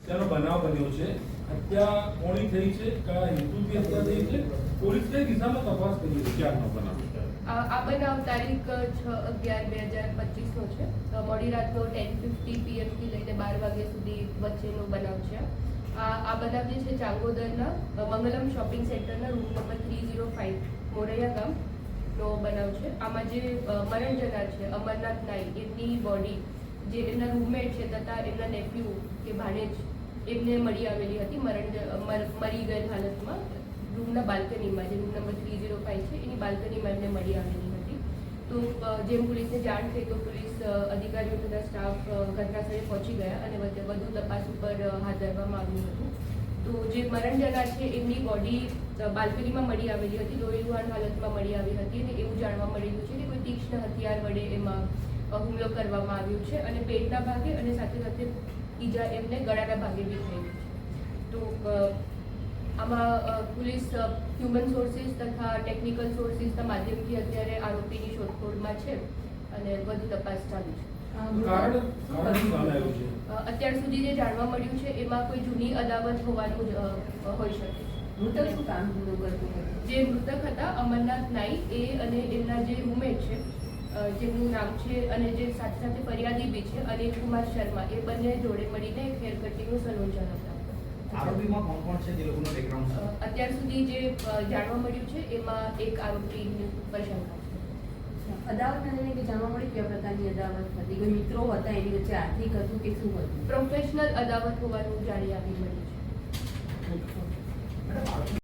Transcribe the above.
તેનો બનાવ બન્યો છે. હત્યા કોની થઈ છે, કયા હેતુથી હત્યા થઈ છે, પોલીસ કઈ દિશામાં તપાસ કરી છે, ક્યારનો બનાવ? આ બનાવ તારીખ 6/11/2025 નો છે. મોડી રાતનો 10:50 PM થી લઈને 12 વાગ્યા સુધી વચ્ચેનો બનાવ છે. આ બનાવ જે છે ચાંગોદરના મંગલમ શોપિંગ સેન્ટરના રૂમ નંબર 305 મોરૈયા ગામનો બનાવ છે. આમાં જે મરણ જનાર છે અમરનાથ નાઈ, એમની બોડી જે એમના રૂમમેટ છે તથા એમના નેફ્યુ કે ભાણેજ એમને મળી આવેલી હતી મરી ગયેલ હાલતમાં રૂમના બાલ્કનીમાં, જે રૂમ નંબર 305 છે એની બાલ્કનીમાં એમને મળી આવેલી હતી. તો જેમ પોલીસને જાણ થઈ તો પોલીસ અધિકારીઓ તથા સ્ટાફ ઘટના સ્થળે પહોંચી ગયા અને વધુ તપાસ ઉપર હાથ ધરવામાં આવ્યું હતું. તો જે મરણ જનાર છે એમની બોડી બાલ્કનીમાં મળી આવેલી હતી, લોહીલુહાણ હાલતમાં મળી આવી હતી અને એવું જાણવા મળેલું છે કે કોઈ તીક્ષ્ણ હથિયાર વડે એમાં હુમલો કરવામાં આવ્યો છે અને પેટના ભાગે અને સાથે સાથે ઈજા એમને ગળાના ભાગે બી થયેલી છે. તો આમાં પોલીસ હ્યુમન સોર્સિસ તથા ટેકનિકલ સોર્સિસના માધ્યમથી અત્યારે આરોપીની શોધખોળમાં છે અને વધુ તપાસ ચાલુ છે. અત્યાર સુધી જે જાણવા મળ્યું છે એમાં કોઈ જૂની અદાવત હોવાનું હોઈ શકે છે. મૃતક શું કામ ધંધો કરતો હતો? જે મૃતક હતા અમરનાથ નાઈ, એ અને એમના જે રૂમમેટ છે જેમનું નામ છે અને જે સાથે સાથે ફરિયાદી બી છે અનિલ કુમાર શર્મા, એ બંને જોડે મળીને એક હેર કટિંગનું સલૂન ચલાવતા. આરોપીમાં કોણ કોણ છે જે લોકોનો બેકગ્રાઉન્ડ છે? અત્યાર સુધી જે જાણવા મળ્યું છે એમાં એક આરોપીની પર શંકા છે. અદાવતને લઈને કે જાણવા મળી કયા પ્રકારની અદાવત હતી? કોઈ મિત્રો હતા એની વચ્ચે, આર્થિક હતું કે શું હતું? પ્રોફેશનલ અદાવત હોવાનું જાણી આવી મળ્યું છે.